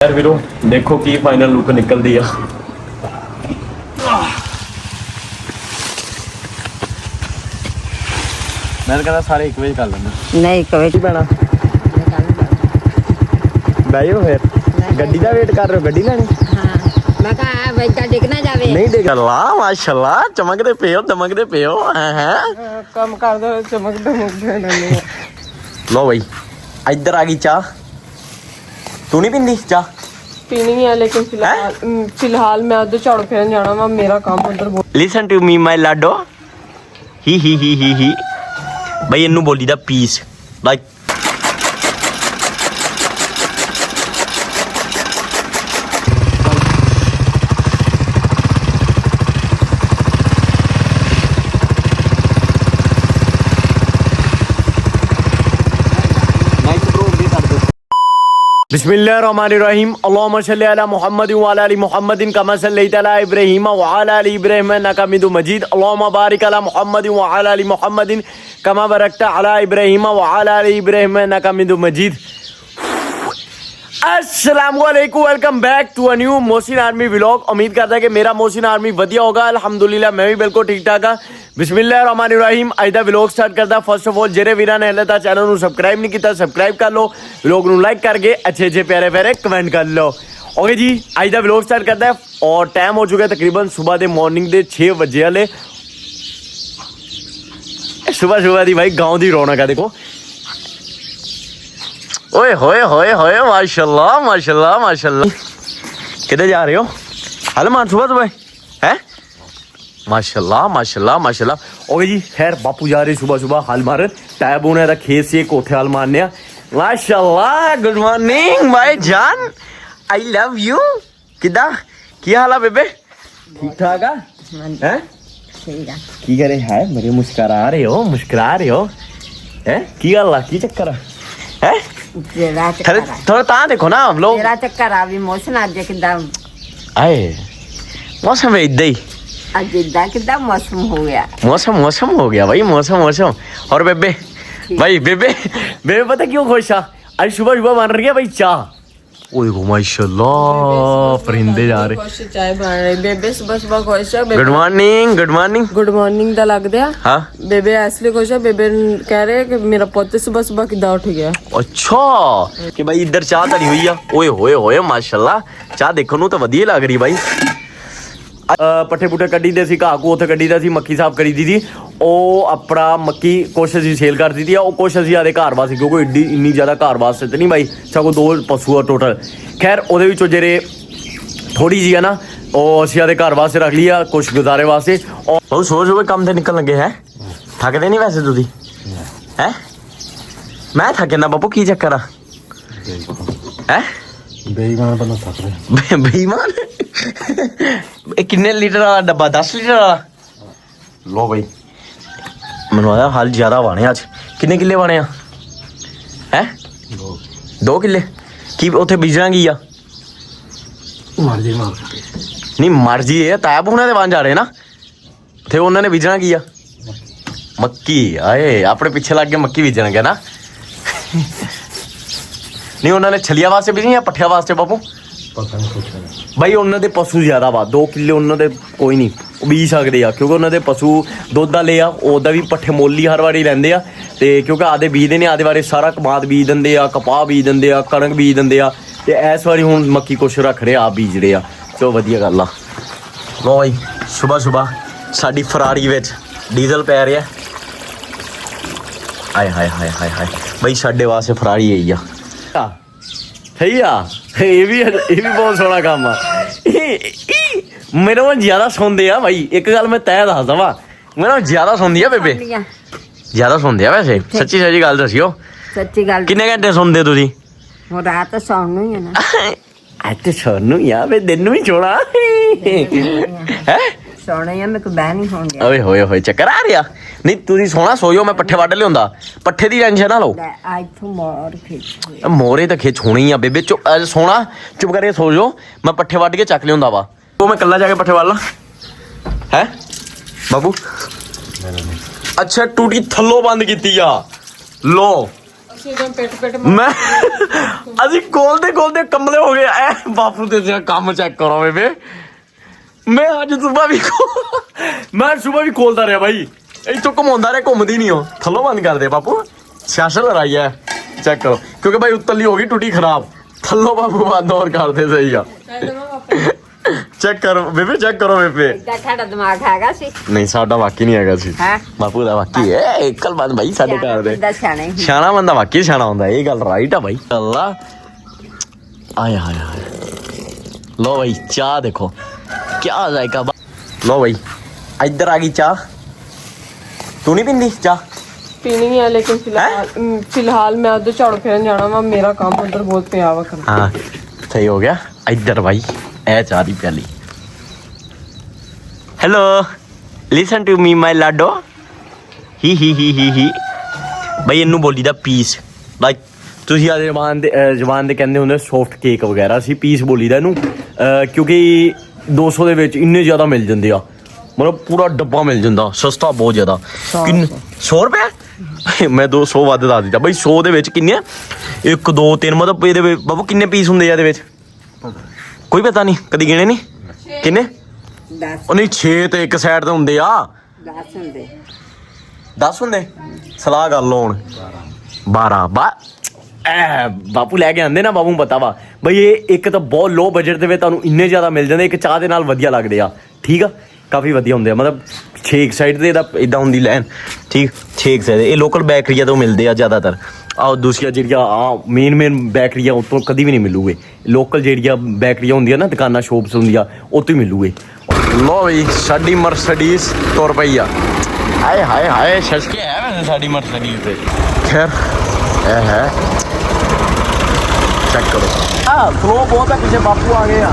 यार वीरो देखो की फाइनल लुक निकलती है। मैं कहता सारे 1 बजे कर लेना। नहीं 1 बजे बना बैठो फिर गड्डी का वेट कर रहे हो, गड्डी लेनी। हाँ मैं कहा वैसा देखना जावे नहीं देख अल्लाह माशाल्लाह चमकते पे हो दमकते पे हो। कम कर दो चमक नहीं। लो भाई इधर आ गई चाह। तू नहीं पींदी चाह? पीनी है लेकिन फिलहाल मैं उधर झाड़ू फेरन जाना वा, मेरा काम उधर। लिसन टू मी माय लाडो ही भाई इनू बोली दा पीस लाइक बिस्मिल्लाहिर्रहमानिर्रहीम अल्लाहुम्मा सल्लि अला मुहम्मद व अला आलि मुहम्मदिन कमा सल्लैता अला इब्राहीम व अला आलि इब्राहीम इन्नका हमीदुम मजीद अल्लाहुम्मा बारिक अला मुहम्मद व अला आलि मुहम्मदिन कमा बारकता अला इब्राहीम व अला आलि इब्राहीम इन्नका हमीदुम मजीद। अस्सलामुअलैकुम, welcome back to a new Mohsin army vlog. उम्मीद करता है कि मेरा मोहसिन आर्मी वधिया होगा। अल्हम्दुलिल्लाह मैं भी बिल्कुल ठीक ठाक हाँ। बिस्मिल्लाहिर्रहमानिर्रहीम अज दा व्लॉग स्टार्ट करदा। फर्स्ट ऑफ ऑल जेरे वीरां ने हले तक चैनल नूं सबसक्राइब नहीं किया सबसक्राइब कर लो, व्लॉग नूं लाइक करके अच्छे प्यारे प्यारे कमेंट कर लो। ओके जी अज दा व्लॉग स्टार्ट करदा और टाइम हो चुका है तकरीबन सुबह के मॉर्निंग के 6 बजे वाले। सुबह दी भाई गाँव की रौनक है देखो। ओए होए होए होए माशाल्लाह माशाल्लाह माशाल्लाह। किधर जा रहे हो? हेलो मान सुबह है माशाल्लाह माशाल्लाह माशाल्लाह। ओके जी खैर बापू जा रहे सुबह हल मार टैब होने का खेत से कोठे हल मारने। माशाल्लाह गुड मॉर्निंग भाई जान, आई लव यू। किदा की हाल है बेबे? ठीक ठाक है? की करे है मेरे मुस्कुरा रहे हो हैं? की गल है की चक्कर है? थोड़ा ता देखो ना हम लोग। मेरा चक्कर आ भी मौसम आज किदा आए मौसम इदा ही आज इदा किदा मौसम हो गया। मौसम हो गया भाई मौसम। और बेबे भाई बेबे पता क्यों खुश आ? आज सुबह बन रही है भाई चाह। ओ देखो माशाल्लाह परिंदे जा रहे। चाय बन रही बेबे सुबह खुश है। गुड मॉर्निंग दा लग दिया। हाँ बेबे इसलिए खुश है, बेबे कह रहे कि मेरा पुੱਤ सुबह किदा उठ गया। अच्छा कि भाई इधर चाह धरी हुई है। ओए होए होए माशाल्लाह चाह देखो नू तो वधिया लग रही भाई। पट्ठे पुट्ठे कड्डी दे सी घाह घू उत्थे कड्डी दा सी, मक्की साफ करी दी थी। ਉਹ ਆਪਣਾ ਮੱਕੀ ਕੁਛ ਅਸੀਂ ਸੇਲ ਕਰ ਦਿੱਤੀ ਆ, ਉਹ ਕੁਛ ਅਸੀਂ ਆਦੇ ਘਰ ਵਾਸਤੇ ਕਿਉਂਕਿ ਇੰਨੀ ਜ਼ਿਆਦਾ ਘਰ ਵਾਸਤੇ ਤੇ ਨਹੀਂ ਬਾਈ ਸਗੋਂ 2 ਪਸ਼ੂ ਆ ਟੋਟਲ। ਖੈਰ ਉਹਦੇ ਵਿੱਚੋਂ ਜਿਹੜੇ ਥੋੜੀ ਜਿਹੀ ਆ ਨਾ ਉਹ ਅਸੀਂ ਆਦੇ ਘਰ ਵਾਸਤੇ ਰੱਖ ਲਈ ਆ, ਕੁਛ ਗੁਜ਼ਾਰੇ ਵਾਸਤੇ। ਉਹ ਸੋਚ ਕੰਮ ਤੇ ਨਿਕਲਣ ਲੱਗੇ ਹੈ। ਥੱਕਦੇ ਨਹੀਂ ਵੈਸੇ ਤੁਸੀਂ ਹੈ? ਮੈਂ ਥੱਕੇ ਨਾ ਬਾਪੂ ਕੀ ਚੱਕਰ ਆ ਹੈ? ਬੇਈਮਾਨ ਬੰਦਾ ਥੱਕ ਰਿਹਾ। ਬੇਈਮਾਨ ਇਹ ਕਿੰਨੇ ਲੀਟਰ ਵਾਲਾ ਡੱਬਾ? 10 ਲੀਟਰ ਵਾਲਾ। ਲੋ ਬਈ ਮੈਨੂੰ ਆਇਆ ਹਲ ਜ਼ਿਆਦਾ ਵਾਣੇ ਅੱਜ। ਕਿੰਨੇ ਕਿੱਲੇ ਵਾਣੇ ਆ ਹੈ? 2 ਕਿੱਲੇ। ਕੀ ਉੱਥੇ ਬੀਜਣਾ ਕੀ ਆ? ਮਰਜੀ ਨਹੀਂ ਮਰਜੀ ਇਹ ਤਾਇਆ ਉਹਨਾਂ ਦੇ ਬਣ ਜਾ ਰਹੇ ਨਾ ਤੇ ਉਹਨਾਂ ਨੇ ਬੀਜਣਾ ਕੀ ਆ? ਮੱਕੀ। ਆਏ ਆਪਣੇ ਪਿੱਛੇ ਲੱਗ ਕੇ ਮੱਕੀ ਬੀਜਣਗੇ ਨਾ। ਨਹੀਂ ਉਹਨਾਂ ਨੇ ਛਲੀਆਂ ਵਾਸਤੇ ਬੀਜਣੀ ਜਾਂ ਪੱਠਿਆਂ ਵਾਸਤੇ ਬਾਪੂ? ਬਾਈ ਉਹਨਾਂ ਦੇ ਪਸ਼ੂ ਜ਼ਿਆਦਾ ਵਾ, 2 ਕਿੱਲੇ ਉਹਨਾਂ ਦੇ ਕੋਈ ਨਹੀਂ ਉਹ ਬੀਜ ਸਕਦੇ ਆ ਕਿਉਂਕਿ ਉਹਨਾਂ ਦੇ ਪਸ਼ੂ ਦੁੱਧ ਵਾਲੇ ਆ। ਉਹਦਾ ਵੀ ਪੱਠੇ ਮੁੱਲ ਹੀ ਹਰ ਵਾਰੀ ਲੈਂਦੇ ਆ ਤੇ ਕਿਉਂਕਿ ਆਦੇ ਬੀਜਦੇ ਨੇ ਆਦੇ ਵਾਰੇ ਸਾਰਾ ਕਮਾਦ ਬੀਜ ਦਿੰਦੇ ਆ, ਕਪਾਹ ਬੀਜ ਦਿੰਦੇ ਆ, ਕਣਕ ਬੀਜ ਦਿੰਦੇ ਆ ਤੇ ਇਸ ਵਾਰੀ ਹੁਣ ਮੱਕੀ ਕੁਛ ਰੱਖ ਰਹੇ ਆ ਬੀਜ ਰਹੇ ਆ। ਚਲੋ ਵਧੀਆ ਗੱਲ ਆ। ਲੋ ਬਾਈ ਸੁਬਹ ਸਾਡੀ ਫਰਾਰੀ ਵਿੱਚ ਡੀਜ਼ਲ ਪੈ ਰਿਹਾ। ਆਏ ਹਾਏ ਬਾਈ ਸਾਡੇ ਵਾਸਤੇ ਫਰਾਰੀ ਆਈ ਆ। ਸਹੀ ਆ ਇਹ ਵੀ ਬਹੁਤ ਸੋਹਣਾ ਕੰਮ ਆ। ਮੇਰੇ ਨਾਲ ਜ਼ਿਆਦਾ ਸੌਂਦੇ ਆ ਭਾਈ। ਇੱਕ ਗੱਲ ਮੈਂ ਤੈਅ ਦੱਸਦਾ ਵਾ, ਮੇਰੇ ਨਾਲ ਜ਼ਿਆਦਾ ਸੌਂਦੀ ਆ ਬੇਬੇ। ਜ਼ਿਆਦਾ ਸੌਂਦੇ ਆ ਵੈਸੇ ਸੱਚੀ ਗੱਲ ਦੱਸਿਓ। ਸੱਚੀ ਗੱਲ ਕਿੰਨੇ ਘੰਟੇ ਸੌਂਦੇ ਤੁਸੀਂ? ਹੁਣ ਰਾਤ ਸੌਣ ਨੂੰ ਹੀ ਆ ਨਾ। ਅੱਜ ਸੌਣ ਨੂੰ ਹੀ ਆ ਵੇ ਦਿਨ ਨੂੰ ਵੀ ਛੋੜਾ ਹੈ ਸੌਣਾ ਹੀ ਆ। ਮੈਂ ਕੋਈ ਬਹਿ ਨਹੀਂ ਹੋਣ ਗਿਆ। ਓਏ ਹੋਏ ਚੱਕਰ ਆ ਰਿਹਾ। ਨਹੀਂ ਤੁਸੀਂ ਸੋਹਣਾ ਸੋਇਓ, ਮੈਂ ਪੱਠੇ ਵੱਢ ਲਿਆਉਂਦਾ। ਪੱਠੇ ਦੀ ਟੈਨਸ਼ਨ ਨਾ ਲਓ। ਅੱਜ ਤੋਂ ਮੋਰ ਖਿੱਚ ਮੋਰੇ ਤਾਂ ਖਿੱਚ ਹੋਣੀ ਆ ਬੇਬੇ। ਸੋਹਣਾ ਚੁੱਪ ਕਰਕੇ ਸੋ ਜਾਓ, ਮੈਂ ਪੱਠੇ ਵੱਢ ਕੇ ਚੱਕ ਲਿਆਉਂਦਾ ਵਾ। ਉਹ ਮੈਂ ਇਕੱਲਾ ਜਾ ਕੇ ਪੱਠੇ ਵੱਢ ਲਾਂ ਹੈ ਬਾਬੂ? ਅੱਛਾ ਟੂਟੀ ਥੱਲੋਂ ਬੰਦ ਕੀਤੀ ਆ। ਲੋ ਤੁਸੀਂ ਤਾਂ ਪਿੱਟ ਮੈਂ ਅਸੀਂ ਖੋਲਦੇ ਕਮਲੇ ਹੋ ਗਏ ਐ ਬਾਪੂ ਦੇ ਜਿਹੜਾ ਕੰਮ ਚੈੱਕ ਕਰੋ ਬੇਬੇ ਮੈਂ ਅੱਜ ਸਵੇਰ ਵੀ ਖੋਲਦਾ ਰਿਹਾ ਬਾਈ ਇੱਥੋਂ ਘੁਮਾਉਂਦਾ ਰਿਹਾ ਘੁੰਮਦੀ ਨਹੀਂ ਉਹ ਥੱਲੋਂ ਬੰਦ ਕਰ ਦੇ ਬਾਪੂ ਸਿਆਸਤ ਲੜਾਈ ਹੈ ਚੈੱਕ ਕਰੋ ਕਿਉਂਕਿ ਬਾਈ ਉੱਤਲੀ ਹੋ ਗਈ ਟੁੱਟੀ ਖਰਾਬ ਥੱਲੋਂ ਬਾਪੂ ਬੰਦ ਹੋਰ ਕਰਦੇ ਸਹੀ ਆ ਚੈੱਕ ਕਰੋ ਬੇਬੇ ਚੈੱਕ ਕਰੋ ਬੇਬੇ ਇੱਦਾਂ ਤੁਹਾਡਾ ਦਿਮਾਗ ਹੈਗਾ ਸੀ ਨਹੀਂ ਸਾਡਾ ਵਾਕੀ ਨਹੀਂ ਹੈਗਾ ਸੀ ਹੈਂ? ਬਾਪੂ ਦਾ ਵਾਕੀ ਹੈ ਇਕਲ ਬੰਦ ਬਾਈ ਸਾਡੇ ਘਰ ਦੇ ਇੱਦਾਂ ਸਿਆਣੇ ਸੀ। ਸਿਆਣਾ ਬੰਦਾ ਵਾਕੀ ਸਿਆਣਾ ਹੁੰਦਾ ਇਹ ਗੱਲ ਰਾਈਟ ਆ ਬਾਈ ਅੱਲਾ ਆਏ ਹਾਏ ਹਾਏ ਲੋ ਬਾਈ ਚਾਹ ਦੇਖੋ ਕੀ ਜਾਇਕਾ ਲੋ ਬਾਈ ਇੱਧਰ ਆ ਗਈ ਚਾਹ ਤੂੰ ਨਹੀਂ ਪੀਂਦੀ ਚਾਹ ਪੀਣੀ ਹੈ ਲੇਕਿਨ ਫਿਲਹਾਲ ਮੈਂ ਉਧਰ ਝਾੜੂ ਫੇਰਨ ਜਾਣਾ ਵਾ ਮੇਰਾ ਕੰਮ ਉਧਰ ਬਹੁਤ ਪਿਆ ਵਾ ਕਰਨਾ ਹਾਂ ਸਹੀ ਹੋ ਗਿਆ ਇੱਧਰ ਬਾਈ ਇਹ ਚਾਹ ਦੀ ਪਿਆਲੀ ਹੈਲੋ ਲਿਸਨ ਟੂ ਮੀ ਮਾਈ ਲਾਡੋ ਹੀ ਬਾਈ ਇਹਨੂੰ ਬੋਲੀ ਦਾ ਪੀਸ ਲਾਈਕ ਤੁਸੀਂ ਆ ਜ਼ਬਾਨ ਦੇ ਕਹਿੰਦੇ ਹੁੰਦੇ ਸੌਫਟ ਕੇਕ ਵਗੈਰਾ ਸੀ ਪੀਸ ਬੋਲੀ ਦਾ ਇਹਨੂੰ ਕਿਉਂਕਿ 200 ਦੇ ਵਿੱਚ ਇੰਨੇ ਜ਼ਿਆਦਾ ਮਿਲ ਜਾਂਦੇ ਆ ਮਤਲਬ ਪੂਰਾ ਡੱਬਾ ਮਿਲ ਜਾਂਦਾ ਸਸਤਾ ਬਹੁਤ ਜ਼ਿਆਦਾ 100 ਰੁਪਏ ਮੈਂ 200 ਵੱਧ ਦੱਸ ਦਿੱਤਾ ਬਾਈ 100 ਦੇ ਵਿੱਚ ਕਿੰਨੇ 1 2 3 ਮਤਲਬ ਇਹਦੇ ਵਿੱਚ ਬਾਬੂ ਕਿੰਨੇ ਪੀਸ ਹੁੰਦੇ ਆ ਇਹਦੇ ਵਿੱਚ ਕੋਈ ਪਤਾ ਨਹੀਂ ਕਦੀ ਗਿਣੇ ਨਹੀਂ ਕਿੰਨੇ 10 ਉਹ ਨਹੀਂ 6 ਤੇ ਇੱਕ ਸਾਈਡ ਤੇ ਹੁੰਦੇ ਆ 10 ਹੁੰਦੇ 10 ਹੁੰਦੇ ਸਲਾਹ ਕਰ ਲਓ ਹੁਣ 12 ਬਾਪੂ ਲੈ ਕੇ ਆਂਦੇ ਨਾ ਬਾਪੂ ਨੂੰ ਪਤਾ ਵਾ ਬਈ ਇਹ ਇੱਕ ਤਾਂ ਬਹੁਤ ਲੋ ਬਜਟ ਦੇ ਵਿੱਚ ਤੁਹਾਨੂੰ ਇੰਨੇ ਜ਼ਿਆਦਾ ਮਿਲ ਜਾਂਦੇ ਇੱਕ ਚਾਹ ਦੇ ਨਾਲ ਵਧੀਆ ਲੱਗਦੇ ਆ ਠੀਕ ਆ ਕਾਫੀ ਵਧੀਆ ਹੁੰਦੇ ਆ ਮਤਲਬ 6 ਸਾਈਡ ਤੇ ਇਹਦਾ ਇਦਾਂ ਹੁੰਦੀ ਲੈਨ ਠੀਕ 6 ਸਾਈਡ ਇਹ ਲੋਕਲ ਬੈਕਰੀਆਂ ਤੋਂ ਮਿਲਦੇ ਆ ਜ਼ਿਆਦਾਤਰ ਆਹ ਦੂਸਰੀਆਂ ਜਿਹੜੀਆਂ ਮੇਨ ਬੈਕਰੀਆਂ ਉੱਤੋਂ ਕਦੀ ਵੀ ਨਹੀਂ ਮਿਲੂਗੇ ਲੋਕਲ ਜਿਹੜੀਆਂ ਬੈਕਰੀਆਂ ਹੁੰਦੀਆਂ ਨਾ ਦੁਕਾਨਾਂ ਸ਼ੋਪਸ ਹੁੰਦੀਆਂ ਉੱਤੋਂ ਹੀ ਮਿਲੂਗੇ ਲੋ ਬਈ ਸਾਡੀ ਮਰਸਡੀਜ਼ ਤੁਰ ਪਈ ਆ ਹਾਏ ਹਾਏ ਹਾਏ ਸ਼ਸ਼ਕੇ ਹੈ ਵੈਸੇ ਸਾਡੀ ਮਰਸਡੀਜ਼ ਤੇ ਖੈਰ ਇਹ ਹੈ ਚੈੱਕ ਕਰੋ ਫਲੋ ਬਹੁਤ ਹੈ ਪਿੱਛੇ ਬਾਪੂ ਆ ਗਏ ਆ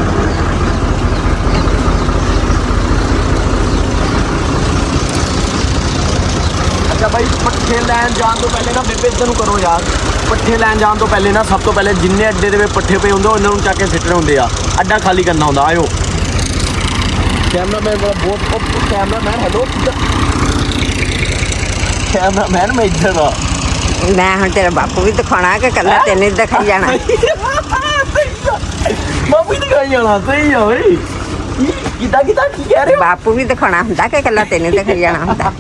ਅੱਛਾ ਬਾਈ ਪੱਠੇ ਲੈਣ ਜਾਣ ਤੋਂ ਪਹਿਲੇ ਨਾ ਬੇਬੇ ਇੱਧਰ ਨੂੰ ਕਰੋ ਯਾਰ ਪੱਠੇ ਲੈਣ ਜਾਣ ਤੋਂ ਪਹਿਲੇ ਨਾ ਸਭ ਤੋਂ ਪਹਿਲੇ ਜਿੰਨੇ ਅੱਡੇ ਦੇ ਵਿੱਚ ਪੱਠੇ ਪਏ ਹੁੰਦੇ ਉਹਨਾਂ ਨੂੰ ਚੱਕ ਕੇ ਸਿੱਟਣੇ ਹੁੰਦੇ ਆ ਅੱਡਾ ਖਾਲੀ ਕਰਨਾ ਹੁੰਦਾ ਆਇਓ ਕੈਮਰਾਮੈਨ ਬਹੁਤ ਕੈਮਰਾਮੈਨ ਹੈਲੋ ਕੈਮਰਾਮੈਨ ਮੈਂ ਇੱਧਰ ਆ ਮੈਂ ਹੁਣ ਤੇਰਾ ਬਾਪੂ ਵੀ ਦਿਖਾਉਣਾ ਕਿ ਕੱਲਾ ਤੈਨੂੰ ਹੀ ਦਿਖਾਈ ਜਾਣਾ ਬਾਪੂ ਹੀ ਦਿਖਾਈ ਜਾਣਾ ਸਹੀ ਆ ਬਈ ਕਿਦਾਂ ਕੀ ਕਹਿ ਰਹੇ ਹੋ ਬਾਪੂ ਵੀ ਦਿਖਾਉਣਾ ਹੁੰਦਾ ਕਿ ਕੱਲਾ ਤੈਨੂੰ ਦਿਖਾਈ ਜਾਣਾ ਹੁੰਦਾ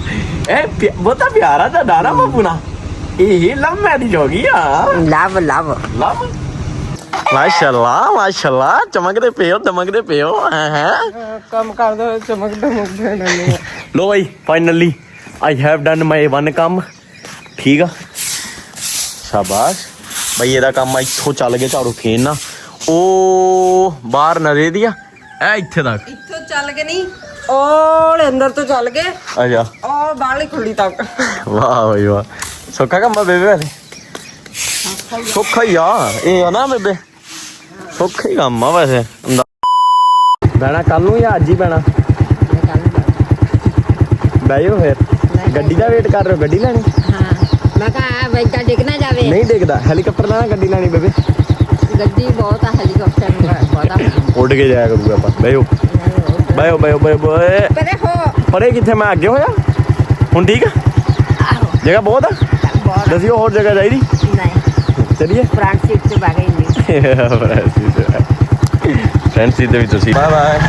ਇਹ ਬਹੁਤਾ ਪਿਆਰਾ ਤਾਂ ਡਾਰਾ ਬਾਪੂ ਨਾ ਇਹ ਲਵ ਮੈਰਿਜ ਹੋ ਗਈ ਆ ਲਵ ਲਵ ਮਾਸ਼ਾਅੱਲਾ ਚਮਕਦੇ ਪਿਓ ਹੈ ਕੰਮ ਕਰਦੇ ਹੋਏ ਚਮਕਦੇ ਰਹਿੰਦੇ ਆ ਲੋ ਬਾਈ finally I have done my one ਕੰਮ ਠੀਕ ਆ ਸ਼ਾਬਾਸ਼ ਬਈ ਇਹਦਾ ਕੰਮ ਇੱਥੋਂ ਚੱਲ ਕੇ ਝਾੜੂ ਫੇਰਨਾ ਉਹ ਬਾਹਰ ਨਰੇ ਦੀ ਆ ਇਹ ਇੱਥੇ ਤੱਕ ਇੱਥੋਂ ਚੱਲ ਕੇ ਨਹੀਂ ਉਹ ਅੰਦਰ ਤੋਂ ਚੱਲ ਕੇ ਅੱਛਾ ਉਹ ਬਾਹਰਲੀ ਖੁੱਲੀ ਤੱਕ ਵਾਹ ਬਈ ਵਾਹ ਸੌਖਾ ਕੰਮ ਆ ਬੇਬੇ ਵੈਸੇ ਸੌਖਾ ਹੀ ਆ ਇਹ ਆ ਨਾ ਬੇਬੇ ਸੌਖਾ ਹੀ ਕੰਮ ਆ ਵੈਸੇ ਬਹਿਣਾ ਕੱਲ ਨੂੰ ਜਾਂ ਅੱਜ ਹੀ ਬਹਿਣਾ ਬਹਿਓ ਫਿਰ ਗੱਡੀ ਦਾ ਵੇਟ ਕਰ ਰਹੇ ਹੋ ਗੱਡੀ ਲੈਣੀ ਹਾਂ ਮੈਂ ਕਹਾ ਵੈਦਾ ਡਿੱਗ ਨਾ ਜਾਵੇ ਨਹੀਂ ਦੇਖਦਾ ਹੈਲੀਕਾਪਟਰ ਲੈਣਾ ਗੱਡੀ ਲੈਣੀ ਬੇਬੇ ਗੱਡੀ ਬਹੁਤ ਆ ਹੈਲੀਕਾਪਟਰ ਬਹੁਤਾ ਉੱਡ ਕੇ ਜਾਇਆ ਕਰੂਗਾ ਆਪਾਂ ਬਹਿਓ ਪਰੇ ਹੋ ਪਰੇ ਕਿੱਥੇ ਮੈਂ ਅੱਗੇ ਹੋਇਆ ਹੁਣ ਠੀਕ ਆ ਜਗ੍ਹਾ ਬਹੁਤ ਆ ਬਹੁਤ ਦੱਸਿਓ ਹੋਰ ਜਗ੍ਹਾ ਚਾਹੀਦੀ ਨਹੀਂ ਚਲਿਏ ਫਰੰਟ ਸੀਟ ਤੇ ਬਾਗੇ ਨਹੀਂ ਫਰੈਂਡ ਸੀਟ ਦੇ ਵਿੱਚ ਤੁਸੀਂ ਬਾਏ ਬਾਏ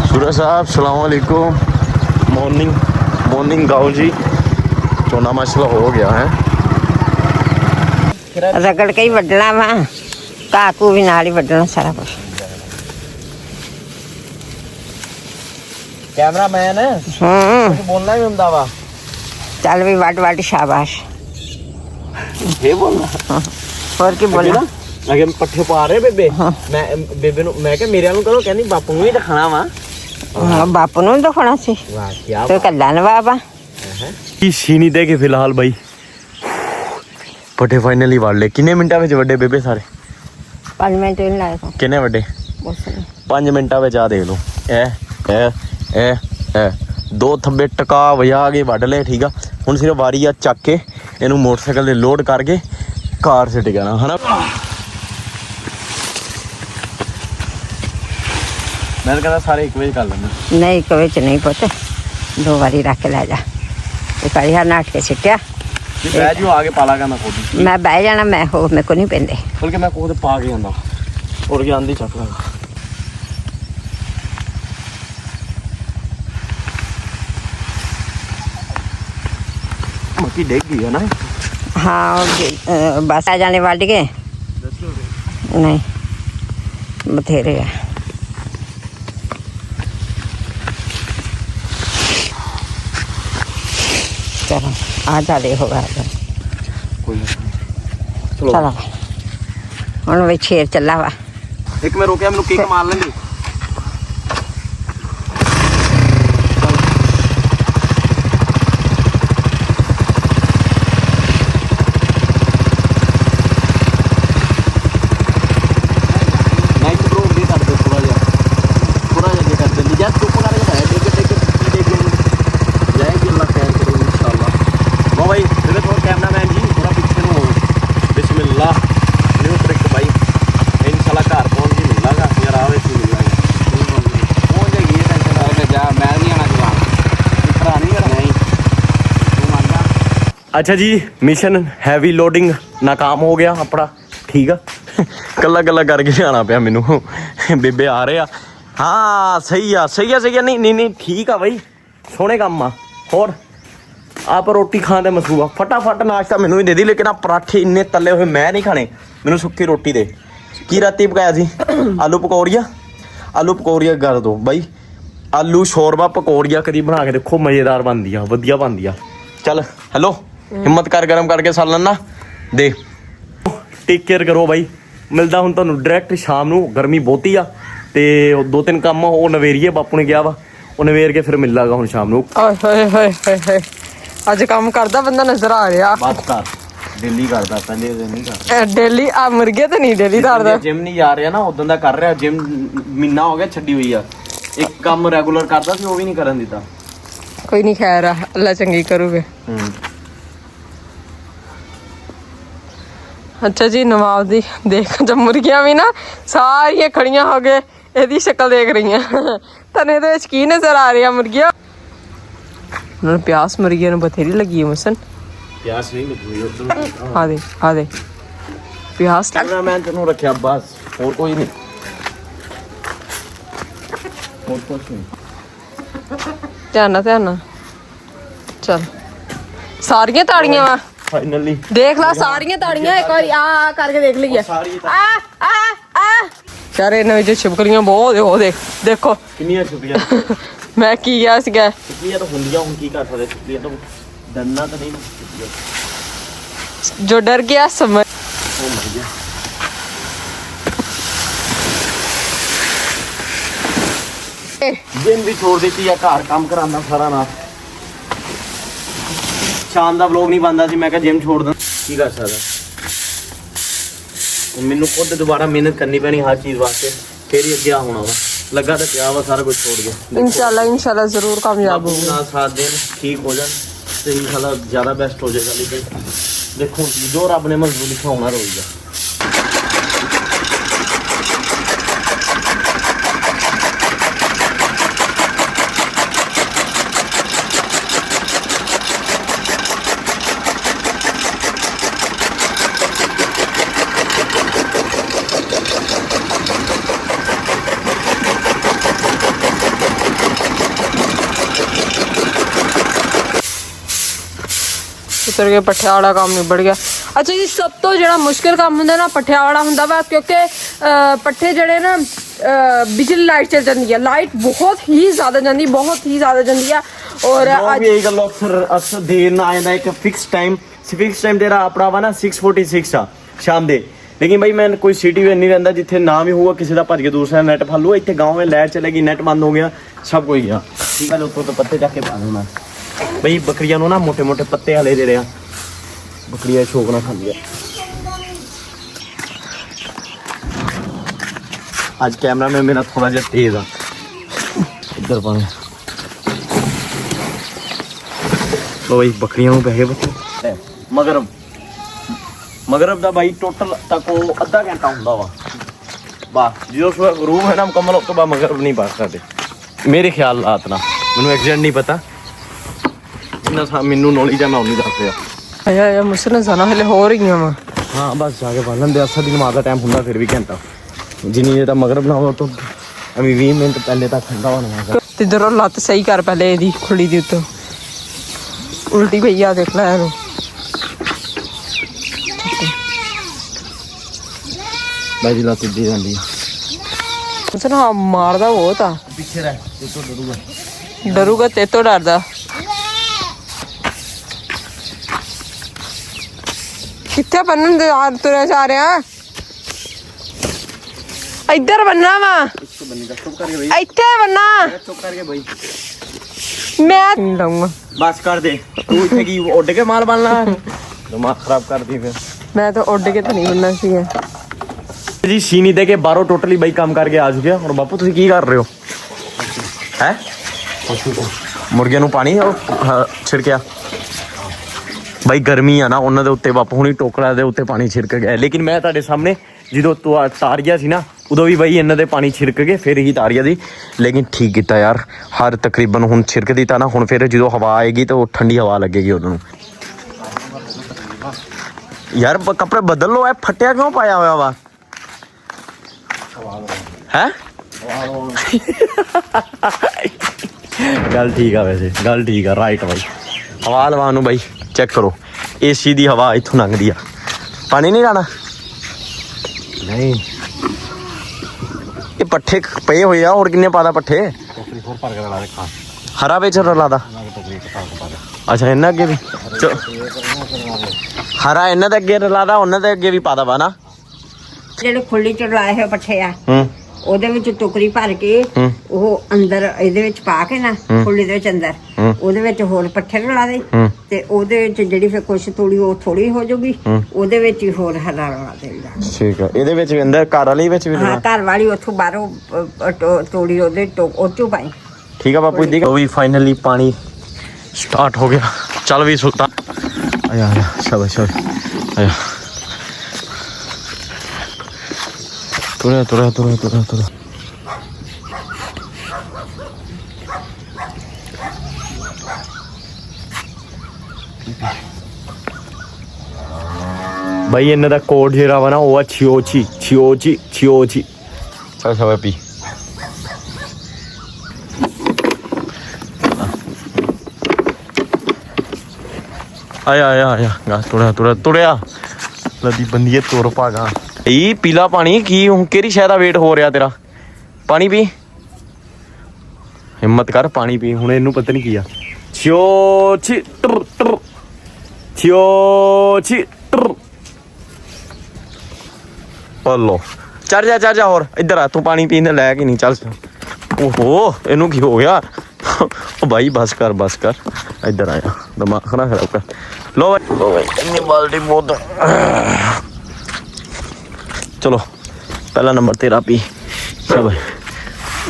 सूरज साहब सलाम वालेकुम मॉर्निंग गाओ जी चोना मसला हो गया है ਰਗੜ ਕੇ ਹੀ ਵੱਢਣਾ ਵਾ ਕਾਕੂ ਵੀ ਨਾਲ ਹੀ ਵੱਢਣਾ ਸਾਰਾ ਕੁਝ कैमरामैन ਹੂੰ बोलना भी हुंदा वा ਚੱਲ ਵੀ ਵੱਢ ਸ਼ਾਬਾਸ਼ ये बोलना ਹੋਰ ਕੀ ਬੋਲਣਾ अगे पट्ठे पा रहे बेबे मैं बेबे नु मैं क्या मेरे ਨੂੰ ਕਰੋ ਕਹਿੰਦੀ ਬਾਪੂ ਨੂੰ ਹੀ ਦਿਖਾਣਾ ਵਾ ਹਾਂ ਬਾਪੂ ਨੂੰ ਦਿਖਾਉਣਾ ਸੀ ਵਾਹ ਕੀ ਤੇ ਕੱਲਾ ਨਵਾਬਾ ਕੀ ਸੀਨੀ ਦੇ ਕੇ ਫਿਲਹਾਲ ਬਾਈ ਪੱਠੇ ਫਾਈਨਲੀ ਵੜ ਲਏ ਕਿੰਨੇ ਮਿੰਟਾਂ ਵਿੱਚ ਵੱਡੇ ਬੇਬੇ ਸਾਰੇ 5 ਮਿੰਟ ਹੀ ਲਾਇਆ ਕਿੰਨੇ ਵੱਡੇ ਬਸ 5 ਮਿੰਟਾਂ ਵਿੱਚ ਆ ਦੇਖ ਲਓ ਇਹ ਦੋ ਥੱਬੇ ਟਕਾ ਵਜਾ ਕੇ ਵੱਢ ਲਏ ਠੀਕ ਆ ਹੁਣ ਸਿਰਫ ਵਾਰੀ ਆ ਚੱਕ ਕੇ ਇਹਨੂੰ ਮੋਟਰਸਾਈਕਲ ਤੇ ਲੋਡ ਕਰਕੇ ਕਾਰ ਸਿੱਟ ਜਾਣਾ ਹਨਾ ਮੈਂ ਕਹਿੰਦਾ ਸਾਰੇ ਇੱਕ ਵਜੇ ਕਰ ਲੈਂਦੇ ਨਹੀਂ ਕਵੇ ਚ ਨਹੀਂ ਪੁੱਤ 2 ਵਾਰੀ ਰੱਖ ਲੈ ਜਾ ਇੱਕ ਵਾਰੀ ਹਰ ਨਾਟ ਕੇ ਸਿੱਟਿਆ ਬਹਿ ਜਿਓ ਆ ਕੇ ਪਾਲਾ ਕਰਨਾ ਖੋਦੀ ਮੈਂ ਬਹਿ ਜਾਣਾ, ਮੈਂ ਹੋ ਮੇਰੇ ਕੋ ਨਹੀਂ ਪੈਂਦੇ। ਖੋਲ ਕੇ ਮੈਂ ਕੋਹ ਤੇ ਪਾ ਕੇ ਆਂਦਾ ਔਰ ਕੇ ਆਂਦੀ ਚੱਕ ਲਾ ਮੱਕੀ ਡੇਗ ਗਈ ਹੈ ਨਾ हाँ बस आ जाने वाली के नहीं बथेरे है। चलो आ जा दे होगा ਕੋਈ ਚਲੋ चलो हम भी शेर चला वा ਇੱਕ ਮੈਂ ਰੋਕਿਆ ਮੈਨੂੰ ਕਿੱਕ ਮਾਰ ਲੈਂਦੀ अच्छा जी मिशन हैवी लोडिंग नाकाम हो गया अपना ठीक है कला कला करके जाना पाया मैनू बेबे आ रहे हाँ सही है नहीं ठीक है बई सोहने काम आ होर आप रोटी खाने मसूआ फटाफट नाश्ता मैनू ही दे दी लेकिन आप पराठे इन्ने तले हुए मैं नहीं खाने मैनू सुक्की रोटी दे की राती पकाया सी आलू पकौड़िया कर दो बई आलू शोरबा पकौड़िया कदी बना के देखो मज़ेदार बनती है वधिया बनती है चल हेलो हिम्मत कर गरम करके सालन ना दे टेक केयर करो बाई मिलता हूँ तुहानू डायरैक्ट शाम नू गर्मी बहुती आ ते 2-3 काम वो नवेरीए बापू ने गया वा वो नवेर के फिर मिल लागा हूँ शाम नू ਅੱਜ ਕੰਮ ਕਰਦਾ ਬੰਦਾ ਨਜ਼ਰ ਆ ਰਿਹਾ बात कर डेली करता पहले दिन नहीं करता ਡੇਲੀ ਆ ਮੁਰਗੇ ਤੇ ਨਹੀਂ ਡੇਲੀ ਧਾਰਦਾ जिम नहीं जा रहा ना उदों दा कर रहा जिम महीना हो गया छड्डी हुई आ एक काम रेगुलर करता सी वो भी नहीं करन दिता ਕੋਈ ਨਹੀਂ ਖੈਰ ਆ ਅੱਲਾ ਚੰਗੀ ਕਰੂਗੇ ਅੱਛਾ ਜੀ ਨਵਾਬ ਦੀ ਦੇਖ ਜਦ ਮੁਰਗੀਆਂ ਵੀ ਨਾ ਸਾਰੀਆਂ ਖੜੀਆਂ ਹੋ ਗਏ ਇਹਦੀ ਸ਼ਕਲ ਦੇਖ ਰਹੀਆਂ ਤਨੇ ਇਹਦੇ ਵਿੱਚ ਕੀ ਨਜ਼ਰ ਆ ਰਿਹਾ ਮੁਰਗੀਆਂ ਉਹਨਾਂ ਨੂੰ ਪਿਆਸ ਮੁਰਗੀਆਂ ਨੂੰ ਬਥੇਰੀ ਲੱਗੀ ਹੈ ਮਸਨ प्यास नहीं लगी ਆ ਦੇ ਪਿਆਸ कैमरामैन तेनू रखा बस और कोई नहीं और कुछ नहीं ਧਿਆਨ ਨਾਲ ਚਲ ਸਾਰੀਆਂ ਤਾੜੀਆਂ ਵਾ फाइनली ਦੇਖ ਲੈ ਸਾਰੀਆਂ ਤਾੜੀਆਂ ਇੱਕ ਵਾਰੀ ਆ ਕਰਕੇ ਦੇਖ ਲਈਏ ਆ ਯਾਰ ਇਹਨਾਂ ਵਿੱਚ ਛਿਪਕਲੀਆਂ ਬਹੁਤ ਉਹ ਦੇਖੋ कितनी छुट्टियां ਮੈਂ ਕੀ ਗਿਆ ਸੀਗਾ छुट्टियां तो होंदियां हुन की कर सकदे छुट्टियां तो डरना तो नहीं ना छुट्टियां जो डर गया समझ ओ मर गया जिम भी छोड़ देती है घर काम कराना सारा ना शाम का व्लॉग नहीं बनता सी मैं कहा जिम छोड़ दा की कर सकदा मैनू खुद दोबारा मेहनत करनी पैनी हर चीज़ वास्ते फिर ही अगे होना वा लगा तो क्या वा सारा कुछ छोड़ के इंशाल्लाह जरूर कामयाब बाबू ना साथ देन ठीक हो जाए तो इंशाल्लाह ज़्यादा बेस्ट हो जाएगा लेकिन देखो जो रब ने मंजूर लिखा होना रहेगा ਉਤਰ ਕੇ ਪੱਠਿਆਂ ਵਾਲਾ ਕੰਮ ਨਿਬੜ ਗਿਆ ਅੱਛਾ ਜੀ ਸਭ ਤੋਂ ਜਿਹੜਾ ਮੁਸ਼ਕਿਲ ਕੰਮ ਹੁੰਦਾ ਨਾ ਪੱਠਿਆਂ ਵਾਲਾ ਹੁੰਦਾ ਵਾ ਕਿਉਂਕਿ ਪੱਠੇ ਜਿਹੜੇ ਨਾ ਬਿਜਲੀ ਲਾਈਟ ਚੱਲ ਜਾਂਦੀ ਹੈ ਲਾਈਟ ਬਹੁਤ ਹੀ ਜ਼ਿਆਦਾ ਜਾਂਦੀ ਆ ਔਰ ਅੱਜ ਇਹ ਗੱਲ ਅਕਸਰ ਦੇਰ ਨਾ ਆਉਂਦਾ ਇੱਕ ਫਿਕਸ ਟਾਈਮ ਤੇਰਾ ਆਪਣਾ ਵਾ ਨਾ 6:46 ਆ ਸ਼ਾਮ ਦੇ लेकिन भाई मैं कोई सिटी में नहीं रहता जिथे ना भी होगा किसी का भज के दूसरा नेट फल लो इतने गाँव में लाइट चलेगी नेट बंद हो गया सब कोई गया ठीक है उतों तो पत्ते चक के पा देना भाई बकरियां ना मोटे मोटे पत्ते हले दे रहा बकरियां शौक ना खांदी आज कैमरा में मेरा थोड़ा जहा तेज आ इधर पाने तो भाई बकरियां पै गए बच्चे मगरब ਦਾ ਬਾਈ ਟੋਟਲ ਤੱਕ ਉਹ ਅੱਧਾ ਘੰਟਾ ਹੁੰਦਾ ਵਾ ਬਸ ਜਦੋਂ ਸਵੇਰ ਗਰੂਬ ਹੈ ਨਾ ਮੁਕੰਮਲ ਉਸ ਤੋਂ ਬਾਅਦ ਮਗਰਬ ਨਹੀਂ ਪਾ ਸਕਦੇ ਮੇਰੇ ਖਿਆਲਾਤ ਨਾਲ ਮੈਨੂੰ ਐਗਜ਼ੈਕਟ ਨਹੀਂ ਪਤਾ ਜਿੰਨਾ ਮੈਨੂੰ ਨੌਲੇਜ ਆ ਮੈਂ ਉਨੀ ਦੱਸ ਰਿਹਾ ਆਇਆ ਮੁਸਨਾ ਜਾਣਾ ਹਲੇ ਹੋ ਰਹੀਆਂ ਵਾ ਹਾਂ ਬਸ ਜਾ ਕੇ ਪੜ ਲੈਂਦੇ ਅਸਰ ਦੀ ਨਮਾਜ਼ ਦਾ ਟਾਈਮ ਹੁੰਦਾ ਫਿਰ ਵੀ ਘੰਟਾ ਜਿੰਨੀ ਜੇ ਤਾਂ ਮਗਰ ਬਣਾਓ ਤਾਂ ਅभी 20 ਮਿੰਟ ਪਹਿਲੇ ਤੱਕ ਠੰਡਾ ਹੋਣਾ ਤੇ ਜਰਾ ਲੱਤ ਸਹੀ ਕਰ ਪਹਿਲੇ ਇਹਦੀ ਖੁੱਲੀ ਦੀ ਉੱਤੋਂ ਉਲਟੀ ਪਈ ਆ ਦੇਖ ਲੈ ਇਹਨੂੰ ਬਾਈ ਦੀ ਲੱਤ ਸਿੱਧੀ ਜਾਂਦੀ ਮੁਸਨਾ ਮਾਰਦਾ ਬਹੁਤ ਆ ਪਿੱਛੇ ਰਹਿ ਤੇ ਤੋਂ ਡਰੂਗਾ ਡਰੂਗਾ ਤੇ ਤੋਂ ਡਰਦਾ ਕਿੱਥੇ ਬੰਨਣ ਦੇ ਆ ਤੁਰੇ ਜਾ ਰਿਹਾ ਇੱਧਰ ਬੰਨਾ ਵਾ ਚੁੱਪ ਕਰਕੇ ਬਈ ਇੱਥੇ ਬੰਨਾ ਚੁੱਪ ਕਰਕੇ ਬਈ ਮੈਂ ਨਹੀਂ ਲਾਉਂਗਾ ਬਸ ਕਰ ਦੇ ਤੂੰ ਇੱਥੇ ਕੀ ਉੱਡ ਕੇ ਮਾਲ ਬਣਨਾ ਦਿਮਾਗ ਖਰਾਬ ਕਰਦੀ ਫਿਰ ਮੈਂ ਤਾਂ ਉੱਡ ਕੇ ਤਾਂ ਨਹੀਂ ਬੰਨਾ ਸੀਗਾ ਜੀ ਸੀਨੀ ਦੇ ਕੇ ਬਾਹਰੋਂ ਟੋਟਲੀ ਬਾਈ ਕੰਮ ਕਰਕੇ ਆ ਚੁੱਕਿਆ ਹੁਣ ਬਾਪੂ ਤੁਸੀਂ ਕੀ ਕਰ ਰਹੇ ਹੋ ਹੈ ਮੁਰਗਿਆਂ ਨੂੰ ਪਾਣੀ ਛਿੜਕਿਆ ਬਾਈ ਗਰਮੀ ਆ ਨਾ ਉਹਨਾਂ ਦੇ ਉੱਤੇ ਬਾਪੂ ਹੁਣੀ ਟੋਕਰਾ ਦੇ ਉੱਤੇ ਪਾਣੀ ਛਿੜਕ ਗਿਆ ਲੇਕਿਨ ਮੈਂ ਤੁਹਾਡੇ ਸਾਹਮਣੇ ਜਦੋਂ ਤਾਰੀਆ ਸੀ ਨਾ ਉਦੋਂ ਵੀ ਬਾਈ ਇਹਨਾਂ ਦੇ ਪਾਣੀ ਛਿੜਕ ਕੇ ਫਿਰ ਹੀ ਤਾਰੀਆ ਦੀ ਲੇਕਿਨ ਠੀਕ ਕੀਤਾ ਯਾਰ ਹਰ ਤਕਰੀਬਨ ਹੁਣ ਛਿੜਕ ਦਿੱਤਾ ਨਾ ਹੁਣ ਫਿਰ ਜਦੋਂ ਹਵਾ ਆਏਗੀ ਤਾਂ ਉਹ ਠੰਡੀ ਹਵਾ ਲੱਗੇਗੀ ਉਹਨਾਂ ਨੂੰ ਯਾਰ ਕੱਪੜੇ ਬਦਲ ਲੋ ਇਹ ਫਟਿਆ ਕਿਉਂ ਪਾਇਆ ਹੋਇਆ ਵਾ ਹੈ ਗੱਲ ਠੀਕ ਆ ਵੈਸੇ ਗੱਲ ਠੀਕ ਆ ਰਾਈਟ ਬਾਈ ਹਵਾ ਲਵਾਉਣ ਨੂੰ ਬਾਈ ਚੈੱਕ ਕਰੋ ਏਸੀ ਦੀ ਹਵਾ ਇੱਥੋਂ ਲੰਘਦੀ ਆ ਪਾਣੀ ਨਹੀਂ ਲਾਣਾ ਨਹੀਂ ਇਹ ਪੱਠੇ ਪਏ ਹੋਏ ਆ ਹੋਰ ਕਿੰਨੇ ਪਾਦਾ ਪੱਠੇ ਹਰਾ ਵਿੱਚ ਰਲਾਦਾ ਅੱਛਾ ਇਹਨਾਂ ਅੱਗੇ ਵੀ ਹਰਾ ਇਹਨਾਂ ਦੇ ਅੱਗੇ ਰਲਾਦਾ ਉਹਨਾਂ ਦੇ ਅੱਗੇ ਵੀ ਪਾਦਾ ਵਾ ਨਾ ਜਿਹੜੇ ਖੁੱਲੀ ਚ ਲਾਏ ਹੋਏ ਪੱਠੇ ਆ ਹੂੰ ਉਹਦੇ ਵਿੱਚ ਟੋਕਰੀ ਭਰ ਕੇ ਉਹ ਅੰਦਰ ਇਹਦੇ ਵਿੱਚ ਪਾ ਕੇ ਨਾ ਖੁੱਲੀ ਦੇ ਵਿੱਚ ਅੰਦਰ ਉਹਦੇ ਵਿੱਚ ਹੋਰ ਪੱਠੇ ਰਲਾ ਦੇ ਤੇ ਉਹਦੇ ਵਿੱਚ ਜਿਹੜੀ ਫਿਰ ਕੁਛ ਥੋੜੀ ਉਹ ਥੋੜੀ ਹੋ ਜਾਊਗੀ ਉਹਦੇ ਵਿੱਚ ਹੀ ਹੋਰ ਹਰਾ ਰਲਾ ਦੇਗਾ ਠੀਕ ਆ ਇਹਦੇ ਵਿੱਚ ਵੀ ਅੰਦਰ ਘਰ ਵਾਲੀ ਵਿੱਚ ਵੀ ਹਾਂ ਘਰ ਵਾਲੀ ਉੱਥੋਂ ਬਾਹਰੋਂ ਤੋੜੀ ਉਹਦੇ ਉਹ ਚੋਂ ਪਾਈ ਠੀਕ ਆ ਬਾਪੂ ਜੀ ਉਹ ਵੀ ਫਾਈਨਲੀ ਪਾਣੀ ਸਟਾਰਟ ਹੋ ਗਿਆ ਚੱਲ ਵੀ ਸੁਲਤਾਨ ਆਇਆ ਆਇਆ ਸ਼ਾਬਾਸ਼ ਸ਼ਾਬਾਸ਼ ਆਇਆ ਤੁਰਿਆ ਬਾਈ ਇਹਨਾਂ ਦਾ ਕੋਡ ਜਿਹੜਾ ਵਾ ਨਾ ਉਹ ਆ ਛਿਓਚੀ ਚੱਲ ਸ਼ਾਬਾਸ਼ ਪੀ ਆਇਆ ਗਾ ਤੁਰਿਆ ਲੱਦੀ ਬੰਦੀਏ ਤੁਰ ਪਾਗਾ ਇਹ ਪੀਲਾ ਪਾਣੀ ਕੀ ਹੁਣ ਕਿਹੜੀ ਸ਼ੈ ਦਾ ਵੇਟ ਹੋ ਰਿਹਾ ਤੇਰਾ ਪਾਣੀ ਪੀ ਹਿੰਮਤ ਕਰ ਪਾਣੀ ਪੀ ਹੁਣ ਇਹਨੂੰ ਪਤਾ ਨਹੀਂ ਕੀ ਆ ਛਿਓਚੀ ਪੱਲੋ ਚੜ ਜਾ ਹੋਰ ਇੱਧਰ ਆ ਤੂੰ ਪਾਣੀ ਪੀਣ ਲੈ ਕੇ ਨਹੀਂ ਚੱਲ ਓਹੋ ਇਹਨੂੰ ਕੀ ਹੋ ਗਿਆ ਉਹ ਭਾਈ ਬਸ ਕਰ ਇੱਧਰ ਆਇਆ ਦਿਮਾਗ ਨਾ ਖਰਾਬ ਕਰ ਲੋ ਭਾਈ ਇੰਨੀ ਬਾਲਟੀ ਬਹੁਤ ਚਲੋ ਪਹਿਲਾ ਨੰਬਰ ਤੇਰਾ ਪੀ ਸਭ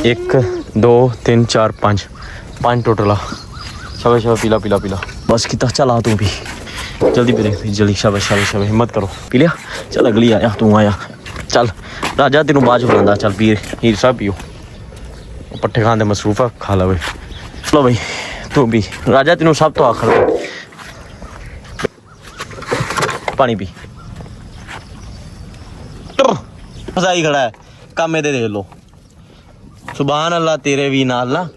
1 2 3 4 5 ਟੋਟਲ ਆ शाबाश पीला बस कितना चला तू भी जल्दी पी जल्दी शाबाश हिम्मत करो पी लिया चल अगली आया तू आया चल राजा तेन बाद च बुलांदा चल पी हीर साहब पियो पट्ठे खान दे मसरूफ आ खा ला भाई चलो भाई तू भी राजा तेन सब तो आखिर पानी पी फसाई खड़ा है काम दे देख लो सुभान अल्लाह तेरे भी नाल ना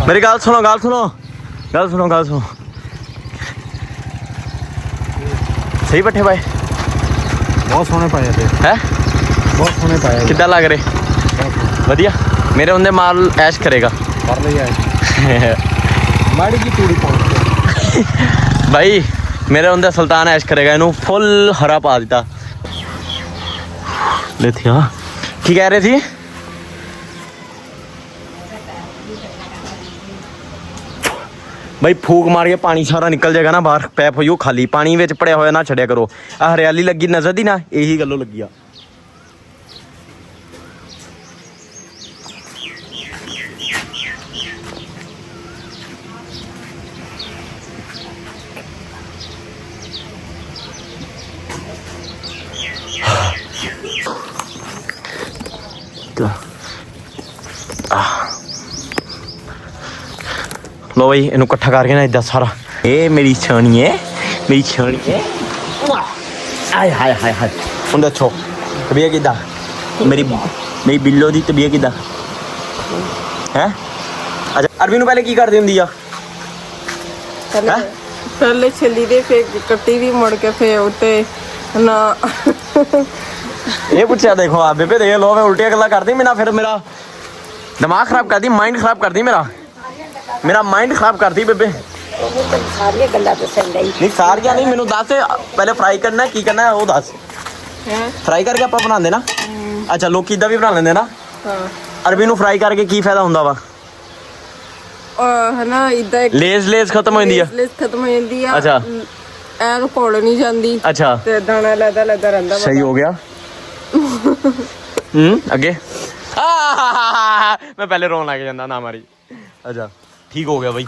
मेरी गल सुनो सही पट्ठे पाए बहुत सोने पाए थे है बहुत सोने पाए कितना लग रहे वधिया मेरे उन्हें माल ऐश करेगा कर लिया माड़ी की तूड़ी पहुंच भाई मेरे उन्हें सुल्तान ऐश करेगा इनू फुल हरा पा दिता ले थी हाँ की कह रहे थी भाई फूक मार के पानी सारा निकल जाएगा ना बाहर पैप हो खाली पानी में पड़िया होया ना छड़िया करो आ हरियाली लगी नजर दी ना यही गलों लगी आ ਲੋ ਬਈ ਇਹਨੂੰ ਇਕੱਠਾ ਕਰਕੇ ਨਾ ਇਦਾਂ ਸਾਰਾ। ਇਹ ਮੇਰੀ ਛਾਣੀ ਹੈ, ਮੇਰੀ ਛਾਣੀ ਹੈ। ਆਏ ਹਾਏ ਹਾਏ ਹਾਏ। ਹੁਣ ਦੱਸੋ ਤਬੀਅਤ ਕਿੱਦਾਂ? ਮੇਰੀ ਬਿੱਲੋ ਦੀ ਤਬੀਅਤ ਕਿੱਦਾਂ ਹੈ? ਅੱਛਾ ਅਰਬੀ ਨੂੰ ਪਹਿਲੇ ਕੀ ਕਰਦੀ ਹੁੰਦੀ ਆ? ਹੈਂ? ਪਹਿਲੇ ਛੱਲੀ ਦੇ ਫੇਰ ਕੱਟੀ ਦੀ ਮੁੜ ਕੇ ਫੇਰ ਉੱਤੇ ਨਾ ਇਹ ਪੁੱਛਿਆ ਦੇਖੋ ਆ ਬੇਬੇ ਦੇਖ ਲੋ ਮੈਂ ਉਲਟੀਆਂ ਗੱਲਾਂ ਕਰਦੀ ਮੇਰਾ ਫਿਰ ਮੇਰਾ ਦਿਮਾਗ ਖਰਾਬ ਕਰਦੀ ਮਾਈਂਡ ਖਰਾਬ ਕਰਦੀ ਮੇਰਾ ਮਾਈਂਡ ਖਰਾਬ ਕਰਦੀ ਬੇਬੇ। ਸਾਰੀਆਂ ਗੱਲਾਂ ਪਸੰਦ ਆਈ। ਨਹੀਂ ਸਾਰੀਆਂ ਨਹੀਂ ਮੈਨੂੰ ਦੱਸ ਪਹਿਲੇ ਫਰਾਈ ਕਰਨਾ ਕੀ ਕਰਨਾ ਉਹ ਦੱਸ। ਫਰਾਈ ਕਰਕੇ ਆਪਾਂ ਬਣਾਉਂਦੇ ਨਾ। ਅੱਛਾ ਲੋਕ ਕਿੱਦਾਂ ਵੀ ਬਣਾ ਲੈਂਦੇ ਨਾ। ਹਾਂ ਅਰਬੀ ਨੂੰ ਫਰਾਈ ਕਰਕੇ ਕੀ ਫਾਇਦਾ ਹੁੰਦਾ ਵਾ? ਹੈ ਨਾ ਇਦਾਂ ਲੇਜ਼ ਖਤਮ ਹੋ ਜਾਂਦੀ ਆ। ਲੇਸ ਖਤਮ ਹੋ ਜਾਂਦੀ ਆ। ਅੱਛਾ ਐਨ ਕੋਲ ਨਹੀਂ ਜਾਂਦੀ ਅੱਛਾ ਤੇ ਦਾਣਾ ਲੈਦਾ ਰਹਿੰਦਾ। ਸਹੀ ਹੋ ਗਿਆ। ਅੱਗੇ ਮੈਂ ਪਹਿਲੇ ਰੋਣ ਲੱਗ ਜਾਂਦਾ ਨਾ ਮਾਰੀ। ਅੱਛਾ ਠੀਕ ਹੋ ਗਿਆ ਬਈ।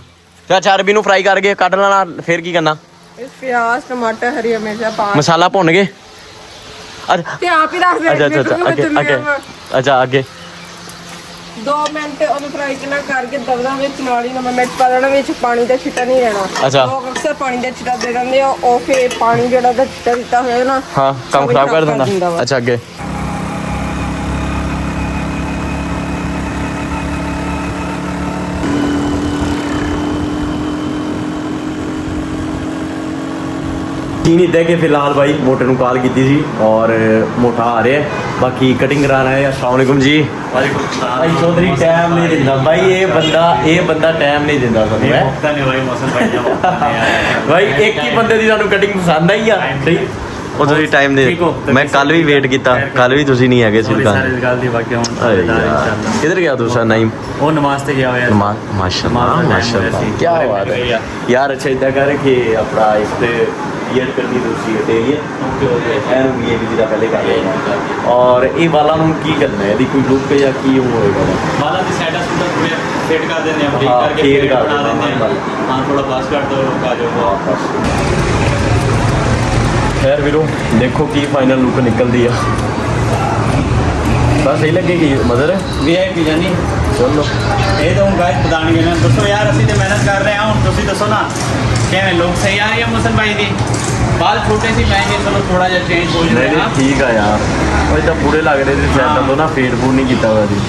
ਤੇ ਅੱਛਾ ਅਰਬੀ ਨੂੰ ਫਰਾਈ ਕਰਕੇ ਕੱਢ ਲੈਣਾ ਫਿਰ ਕੀ ਕਰਨਾ? ਇਸ ਪਿਆਜ਼ ਟਮਾਟਰ ਹਰੀ ਮਿਰਚਾਂ ਪਾ ਮਸਾਲਾ ਭੁੰਨ ਕੇ ਅੱਛਾ ਤੇ ਆਪ ਹੀ ਰੱਖ ਦੇ। ਅੱਛਾ ਅੱਗੇ 2 ਮਿੰਟ ਉਹਨੂੰ ਫਰਾਈ ਕਿੰਨਾ ਕਰਕੇ ਦਬਦਾ ਵਿੱਚ ਨਾਲ ਹੀ ਨਮਕ ਮਿਰਚ ਪਾ ਦੇਣਾ, ਵਿੱਚ ਪਾਣੀ ਦਾ ਛਿੱਟਾ ਨਹੀਂ ਰਹਿਣਾ। ਅੱਛਾ। ਲੋਕ ਅਕਸਰ ਪਾਣੀ ਦਾ ਛਿੱਟਾ ਦੇ ਦਿੰਦੇ ਆ, ਉਹ ਫੇਰ ਪਾਣੀ ਜਿਹੜਾ ਦਾ ਛਿੱਟਾ ਦਿੱਤਾ ਹੋਇਆ ਨਾ ਹਾਂ ਕੰਮ ਖਰਾਬ ਕਰ ਦਿੰਦਾ। ਵਾ। ਅੱਛਾ ਅੱਗੇ ਕੀ ਨਹੀਂ ਕਿ ਫਿਲਹਾਲ ਭਾਈ ਮੋਟੇ ਨੂੰ ਕਾਲ ਕੀਤੀ ਸੀ ਔਰ ਮੋਟਾ ਆ ਰਿਹਾ ਬਾਕੀ ਕਟਿੰਗ ਕਰਾਣਾ ਹੈ। अस्सलाम वालेकुम जी। वालेकुम सलाम। भाई चौधरी टाइम नहीं दिंदा भाई ये बंदा टाइम नहीं दिंदा ਸਾਨੂੰ ਹੈ भाई मौसम भाई एक ही बंदे ਦੀ ਸਾਨੂੰ ਕਟਿੰਗ ਪਸੰਦ ਆਈ ਆ ਸਹੀ ਉਹ ਤੁਸੀਂ ਟਾਈਮ ਦੇ ਮੈਂ ਕੱਲ ਵੀ ਵੇਟ ਕੀਤਾ ਕੱਲ ਵੀ ਤੁਸੀਂ ਨਹੀਂ ਹੈਗੇ ਸੀ ਦੁਕਾਨ ਗੱਲ ਦੀ ਬਾਕੀ ਹੁਣ इंशाल्लाह किधर गया दूसरा नाइम ਉਹ ਨਮਾਜ਼ ਤੇ ਗਿਆ ਹੋਇਆ माशाल्लाह माशाल्लाह क्या बात है यार अच्छा इतना कर कि अपना इस पे ईयर करनी दूसरी है एन भी भी जिदा पहले कर लेना और ये वाला ਨੂੰ ਕੀ ਕਰਨਾ ਹੈ ਇਹਦੀ ਕੋਈ ਲੁੱਕ ਜਾਂ ਕੀ ਹੋਏਗਾ ਵਾਲਾ ਦੀ ਸਾਈਡਾਂ ਸੁਦਾ ਪੂਰੇ ਸੈੱਟ ਕਰ ਦਿੰਦੇ ਆ ਹਾਂ, ਠੀਕ fade ਕਰਕੇ ਕਰ ਬਣਾ ਦਿੰਦੇ ਦਿੰਦੇ ਆ ਹਾਂ ਥੋੜਾ ਬਸ ਕਰ ਦੋ ਆ ਜਾਓ। खैर वीरो देखो की फाइनल लुक निकलती है बस सही लगेगी मदर वीआईपी जानी चलो ये तो हम गाइस बताने ना दसो यार असि ते मेहनत कर रहे हैं हुन तुसी दसो ना किवें लोग सही आ रही है मोहसन भाई दी बाल छोटे सी महंगे चलो थोड़ा जिहा चेंज हो जाए नहीं ठीक है यार वो तो पूरे लग रहे थे सैटल तो ना फेड फूड नहीं किया हुआ थी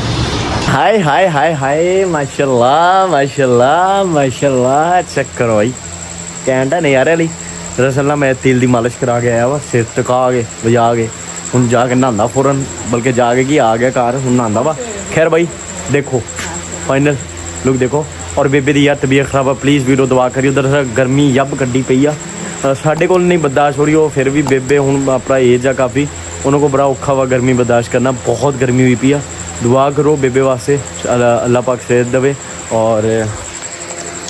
हाय हाय हाय हाय माशाल्लाह माशाल्लाह माशाल्लाह चेक करो भाई कैंटा नहीं आ रहा दरअसल ना मैं तेल की मालिश करा के आया वा सिर टका के बजा के हूँ जाके नहांदा फौरन बल्कि जाके कि आ गया घर हूँ नहांदा वा। खैर भाई देखो फाइनल लुक देखो और बेबे की यार तबीयत खराब है प्लीज़ वीडियो दुआ करियो दरअसल गर्मी यब कड्डी पई आ साढ़े को नहीं बर्दाश्त हो रही हो फिर भी बेबे हूँ अपना एज आ काफ़ी उन्होंने बड़ा औखा वा गर्मी बर्दाश्त करना बहुत गर्मी हुई पी आ दुआ करो बेबे वास्ते अल्लाह पाक सेहत देवे और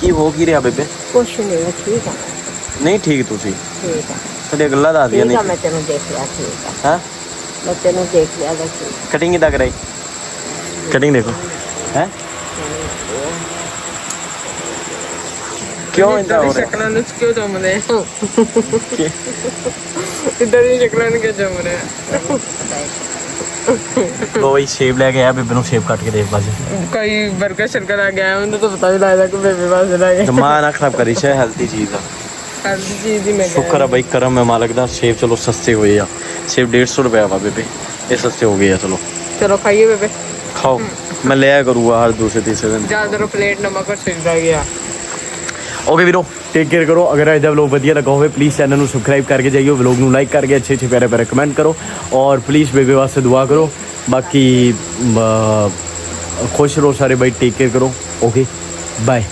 की हो की रहा बेबे ਕੁਛ ਨਹੀਂ ਠੀਕ ਆ नहीं ठीक तुसी ਠੀਕ ਆ ਤੁਹਾਡੀਆਂ ਗੱਲਾਂ ਦੱਸਦੀਆਂ ਠੀਕ ਆ ਨਹੀਂ ਮੈਂ ਤੈਨੂੰ ਦੇਖ ਲਿਆ ਠੀਕ ਆ ਹਾਂ ਮੈਂ ਤੈਨੂੰ ਦੇਖ ਲਿਆ ਦਾ ਠੀਕ कटिंग कितना कराई कटिंग देखो हैं क्यों इतना हो रहा ਸ਼ਕਲਾਂ ਨੂੰ ਕਿਉਂ ਜੰਮਦੇ ਇਦਾਂ ਦੀ ਸ਼ਕਲਾਂ ਨੂੰ ਕਿਉਂ ਜੰਮ ਰਹੇ है वो वही सेब लेके आया बेबे नु सेब काट के देख बाजी कई बर्गर शर्कर आ गया उन्हें तो पता भी लगता कि बेबे पास लगे दिमाग ना खराब करी है हेल्थी चीज है हर चीज ही में शुक्र है भाई करम है मालिक दा सेब चलो सस्ते हुए या सेब 150 रुपया वा बेबे ये सस्ते हो गए हैं चलो चलो खाइए बेबे खाओ मैं ले आया करूँगा हर दूसरे तीसरे दिन ज्यादा प्लेट नमक और सिर रह गया ओके वीरो टेक केयर करो अगर अज व्लॉग वधिया लगा हो प्लीज़ चैनल को सबसक्राइब करके जाइए व्लॉग को लाइक करके अच्छे अच्छे प्यारे प्यारे कमेंट करो और प्लीज़ बेबे वास्ते दुआ करो बाकी खुश रहो सारे भाई टेक केयर करो ओके बाय।